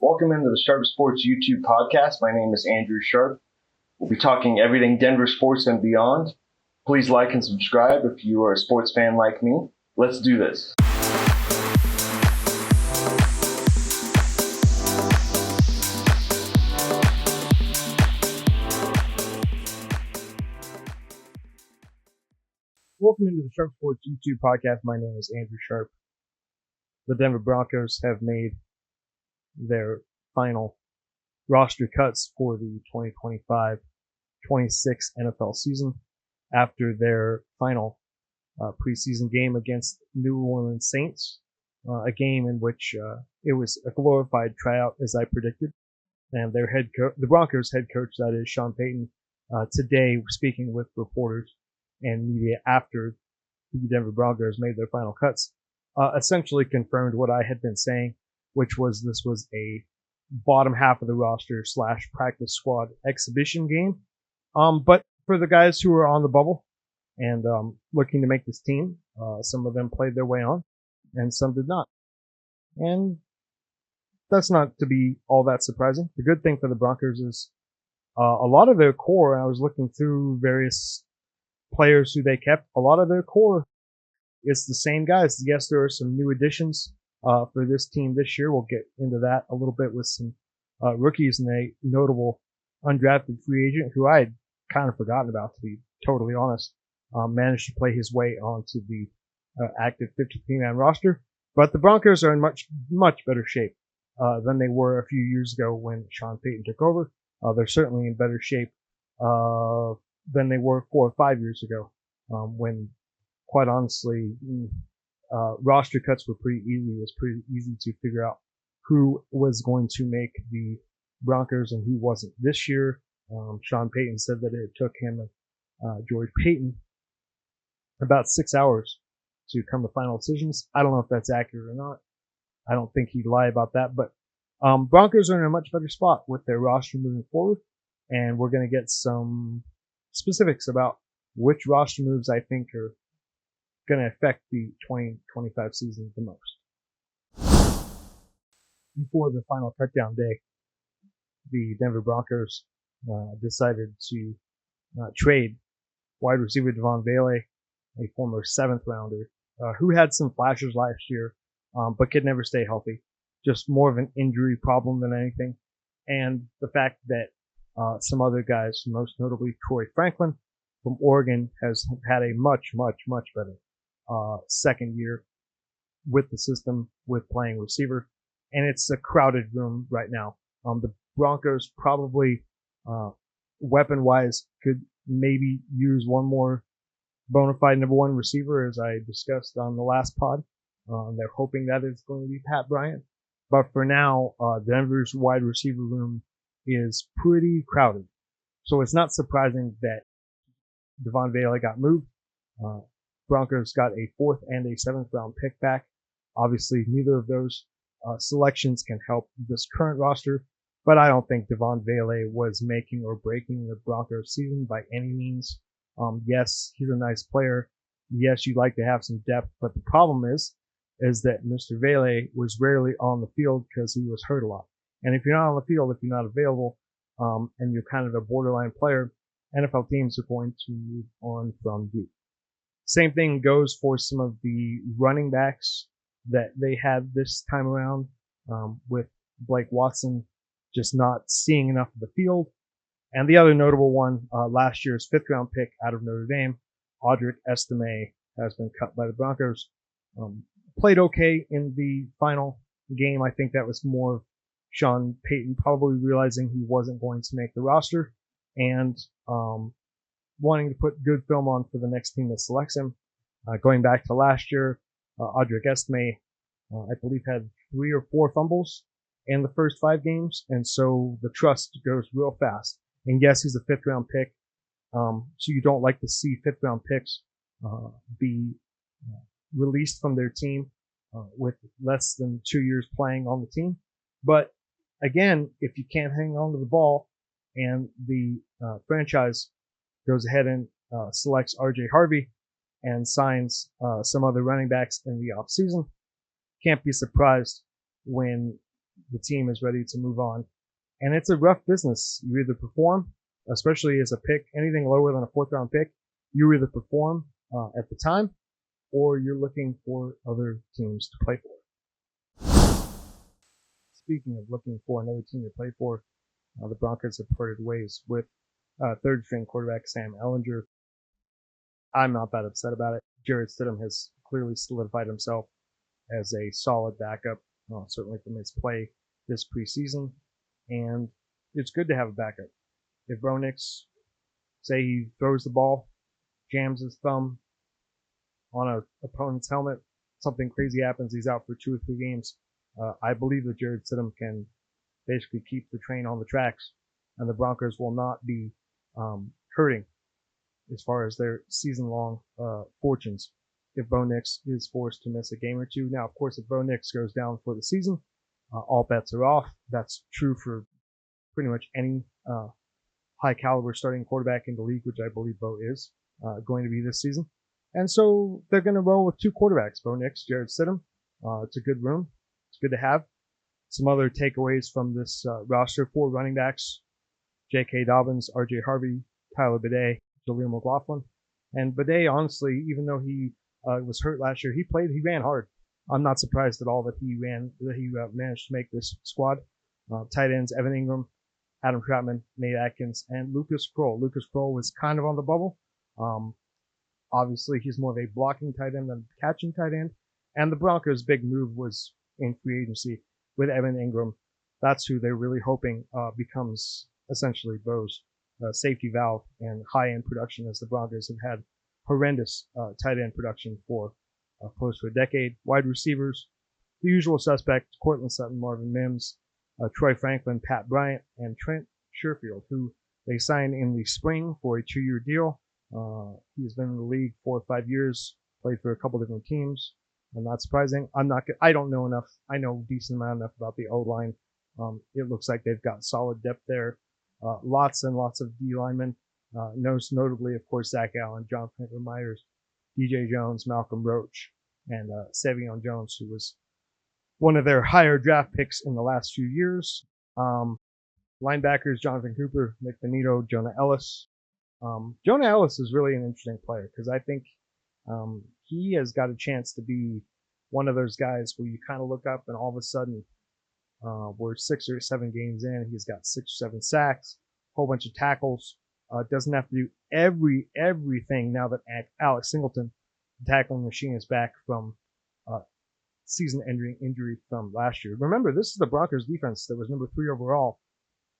Welcome into the Sharp Sports YouTube podcast. My name is Andrew Sharp. We'll be talking everything Denver sports and beyond. Please like and subscribe if you are a sports fan like me. Let's do this. Welcome into the Sharp Sports YouTube podcast. My name is Andrew Sharp. The Denver Broncos have made their final roster cuts for the 2025-26 NFL season after their final preseason game against New Orleans Saints, a game in which it was a glorified tryout, as I predicted. And their the Broncos head coach, that is Sean Payton, today speaking with reporters and media after the Denver Broncos made their final cuts, essentially confirmed what I had been saying, which was this was a bottom half of the roster / practice squad exhibition game. But for the guys who are on the bubble and looking to make this team, some of them played their way on and some did not. And that's not to be all that surprising. The good thing for the Broncos is a lot of their core, I was looking through various players who they kept, a lot of their core is the same guys. Yes, there are some new additions for this team this year. We'll get into that a little bit with some rookies and a notable undrafted free agent who I had kind of forgotten about, to be totally honest. Managed to play his way onto the active 53-man roster. But the Broncos are in much better shape than they were a few years ago when Sean Payton took over. They're certainly in better shape than they were 4 or 5 years ago, when, quite honestly, roster cuts were pretty easy. It was pretty easy to figure out who was going to make the Broncos and who wasn't. This year, Sean Payton said that it took him and George Payton about 6 hours to come to final decisions. I don't know if that's accurate or not. I don't think he'd lie about that, but Broncos are in a much better spot with their roster moving forward, and we're going to get some specifics about which roster moves I think are going to affect the 2025 season the most. Before the final cutdown day, the Denver Broncos decided to trade wide receiver Devon Vele, a former 7th rounder, who had some flashes last year, but could never stay healthy. Just more of an injury problem than anything. And the fact that some other guys, most notably Troy Franklin from Oregon, has had a much better second year with the system, with playing receiver. And it's a crowded room right now. The Broncos probably, weapon-wise, could maybe use one more bona fide number 1 receiver, as I discussed on the last pod. They're hoping that it's going to be Pat Bryant. But for now, Denver's wide receiver room is pretty crowded. So it's not surprising that Devon Vele got moved. Broncos got a 4th and a 7th round pick back. Obviously, neither of those selections can help this current roster, but I don't think Devon Vele was making or breaking the Broncos season by any means. Yes, he's a nice player. Yes, you'd like to have some depth, but the problem is that Mr. Vele was rarely on the field because he was hurt a lot. And if you're not on the field, if you're not available, and you're kind of a borderline player, NFL teams are going to move on from you. Same thing goes for some of the running backs that they had this time around, with Blake Watson just not seeing enough of the field. And the other notable one, last year's 5th round pick out of Notre Dame, Audric Estime, has been cut by the Broncos. Played okay in the final game. I think that was more of Sean Payton probably realizing he wasn't going to make the roster and wanting to put good film on for the next team that selects him. Going back to last year, Audric Estime, I believe, had 3 or 4 fumbles in the first 5 games, and so the trust goes real fast. And yes, he's a 5th round pick, so you don't like to see 5th round picks be released from their team with less than 2 years playing on the team. But again, if you can't hang on to the ball and the franchise goes ahead and selects R.J. Harvey and signs some other running backs in the offseason, can't be surprised when the team is ready to move on. And it's a rough business. You either perform, especially as a pick, anything lower than a fourth round pick, you either perform at the time or you're looking for other teams to play for. Speaking of looking for another team to play for, the Broncos have parted ways with third string quarterback Sam Ehlinger. I'm not that upset about it. Jarrett Stidham has clearly solidified himself as a solid backup, certainly from his play this preseason. And it's good to have a backup. If Bo Nix, say he throws the ball, jams his thumb on an opponent's helmet, something crazy happens, he's out for 2 or 3 games, I believe that Jarrett Stidham can basically keep the train on the tracks, and the Broncos will not be hurting as far as their season-long fortunes if Bo Nix is forced to miss a game or two. Now, of course, if Bo Nix goes down for the season, all bets are off. That's true for pretty much any high-caliber starting quarterback in the league, which I believe Bo is going to be this season. And so they're going to roll with 2 quarterbacks, Bo Nix, Jarrett Stidham. It's a good room. It's good to have. Some other takeaways from this roster: 4 running backs, J.K. Dobbins, R.J. Harvey, Tyler Bidet, Jaleel McLaughlin. And Bidet, honestly, even though he was hurt last year, he ran hard. I'm not surprised at all that he managed to make this squad. Tight ends: Evan Ingram, Adam Troutman, Nate Atkins, and Lucas Kroll. Lucas Kroll was kind of on the bubble. Obviously, he's more of a blocking tight end than a catching tight end. And the Broncos' big move was in free agency with Evan Ingram. That's who they're really hoping becomes essentially Bo's safety valve and high-end production, as the Broncos have had horrendous tight end production for close to a decade. Wide receivers: the usual suspects: Courtland Sutton, Marvin Mims, Troy Franklin, Pat Bryant, and Trent Sherfield, who they signed in the spring for a 2-year deal. He's been in the league 4 or 5 years, played for a couple different teams. Not surprising. I don't know enough. I know a decent amount enough about the O-line. It looks like they've got solid depth there. Lots and lots of D linemen. Most notably, of course, Zach Allen, John Franklin Myers, DJ Jones, Malcolm Roach, and Savion Jones, who was one of their higher draft picks in the last few years. Linebackers: Jonathan Cooper, Nick Benito, Jonah Ellis. Jonah Ellis is really an interesting player because I think he has got a chance to be one of those guys where you kind of look up and all of a sudden we're 6 or 7 games in, he's got 6 or 7 sacks, a whole bunch of tackles. Doesn't have to do everything now that Alex Singleton, the tackling machine, is back from season-ending injury from last year. Remember, this is the Broncos defense that was number 3 overall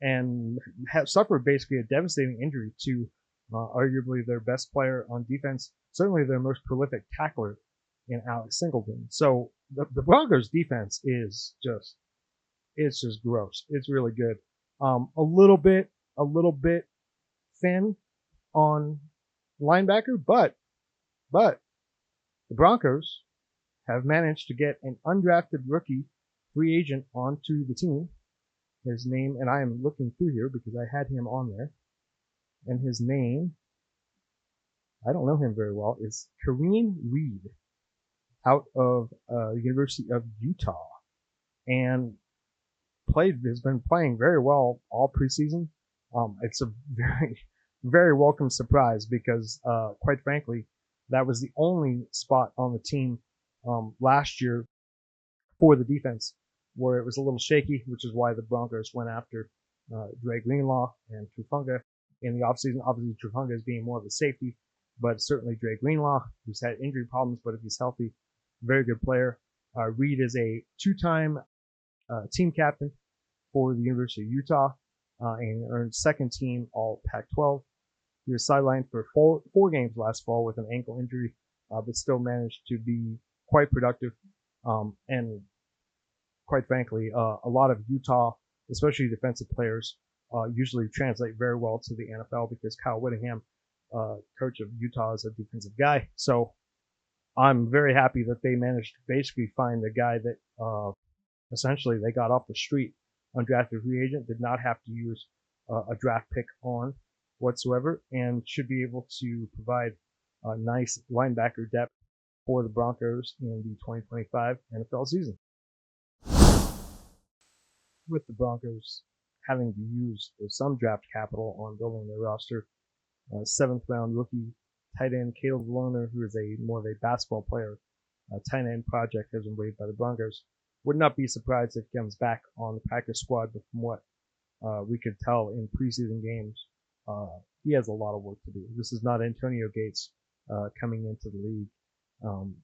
and suffered basically a devastating injury to arguably their best player on defense, certainly their most prolific tackler in Alex Singleton. So the Broncos defense is just gross. It's really good. A little bit thin on linebacker, but the Broncos have managed to get an undrafted rookie free agent onto the team. His name, and I am looking through here because I had him on there, and his name, I don't know him very well, is Kareem Reed, out of the University of Utah, and has been playing very well all preseason. It's a very welcome surprise because, quite frankly, that was the only spot on the team last year for the defense where it was a little shaky, which is why the Broncos went after Dre Greenlaw and Trufunga in the offseason. Obviously, Trufunga is being more of a safety, but certainly Dre Greenlaw, who's had injury problems, but if he's healthy, very good player. Reed is a 2-time team captain for the University of Utah and earned second team All Pac-12. He was sidelined for four games last fall with an ankle injury, but still managed to be quite productive. And quite frankly, a lot of Utah, especially defensive players, usually translate very well to the NFL because Kyle Whittingham, coach of Utah, is a defensive guy. So I'm very happy that they managed to basically find a guy that essentially they got off the street, undrafted free agent, did not have to use a draft pick on whatsoever, and should be able to provide a nice linebacker depth for the Broncos in the 2025 NFL season. with the Broncos having to use some draft capital on building their roster. Seventh round rookie tight end Caleb Lohner, who is more of a basketball player, tight end project has been waived by the Broncos. Would not be surprised if he comes back on the practice squad, but from what we could tell in preseason games, he has a lot of work to do. This is not Antonio Gates coming into the league.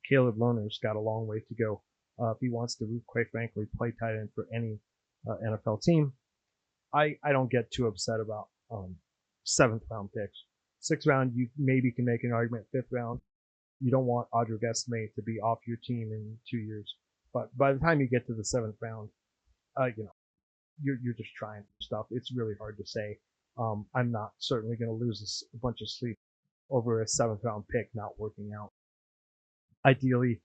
Caleb Lohner's got a long way to go if he wants to, quite frankly, play tight end for any NFL team. I don't get too upset about seventh round picks. Sixth round, you maybe can make an argument. Fifth round, you don't want Audric Esme to be off your team in 2 years. But by the time you get to the seventh round, you're just trying stuff. It's really hard to say. I'm not certainly going to lose a bunch of sleep over a seventh round pick not working out. Ideally,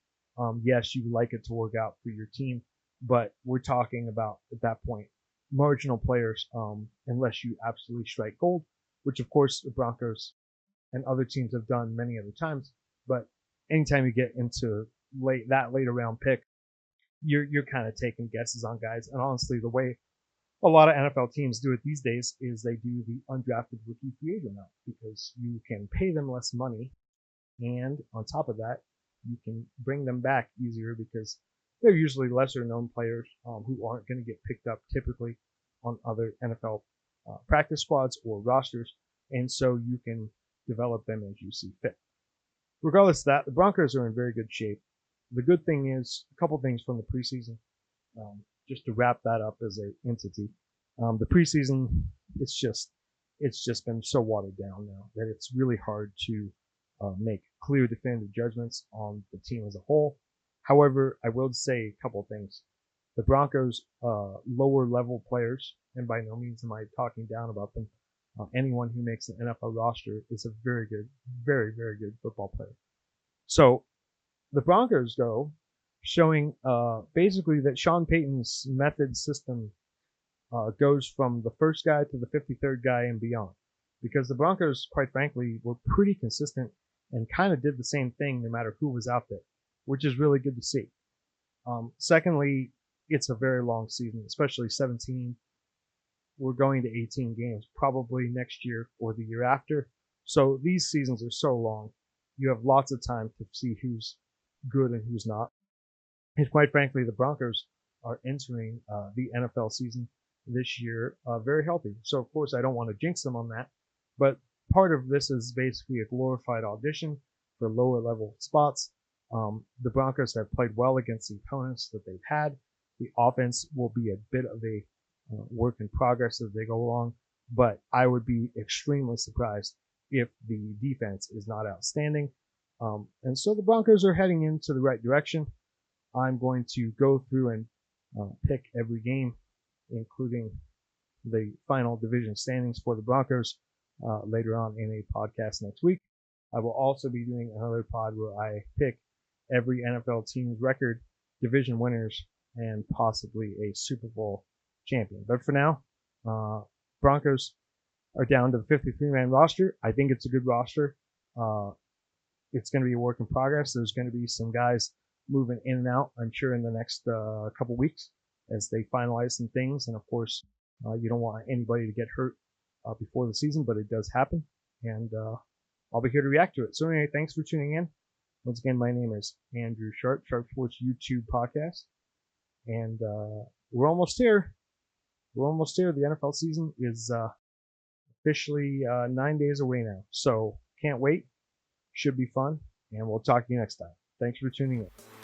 yes, you would like it to work out for your team, but we're talking about at that point marginal players, unless you absolutely strike gold, which of course the Broncos and other teams have done many other times. But anytime you get into later round pick, you're kind of taking guesses on guys. And honestly, the way a lot of NFL teams do it these days is they do the undrafted rookie free agent route, because you can pay them less money, and on top of that, you can bring them back easier because they're usually lesser known players who aren't going to get picked up typically on other NFL practice squads or rosters, and so you can develop them as you see fit. Regardless of that, the Broncos are in very good shape. The good thing is a couple things from the preseason. Just to wrap that up as an entity, the preseason, it's just been so watered down now that it's really hard to make clear definitive judgments on the team as a whole. However, I will say a couple things. The Broncos lower level players, and by no means am I talking down about them, anyone who makes an NFL roster is a very good, very, very good football player. So the Broncos, though, showing basically that Sean Payton's method system goes from the first guy to the 53rd guy and beyond. Because the Broncos, quite frankly, were pretty consistent and kind of did the same thing no matter who was out there, which is really good to see. Secondly, it's a very long season, especially 17. We're going to 18 games probably next year or the year after. So these seasons are so long. You have lots of time to see who's good and who's not. And quite frankly, the Broncos are entering the NFL season this year very healthy. So, of course, I don't want to jinx them on that. But part of this is basically a glorified audition for lower level spots. The Broncos have played well against the opponents that they've had. The offense will be a bit of a work in progress as they go along. But I would be extremely surprised if the defense is not outstanding. And so the Broncos are heading into the right direction. I'm going to go through and pick every game, including the final division standings for the Broncos later on in a podcast next week. I will also be doing another pod where I pick every NFL team's record, division winners, and possibly a Super Bowl champion. But for now, Broncos are down to the 53-man roster. I think it's a good roster. It's going to be a work in progress. There's going to be some guys moving in and out, I'm sure, in the next couple weeks as they finalize some things. And of course, you don't want anybody to get hurt before the season, but it does happen. And I'll be here to react to it. So anyway, thanks for tuning in. Once again, my name is Andrew Sharp, Sharp Sports YouTube podcast. And we're almost here. We're almost here. The NFL season is officially 9 days away now. So can't wait. Should be fun. And we'll talk to you next time. Thanks for tuning in.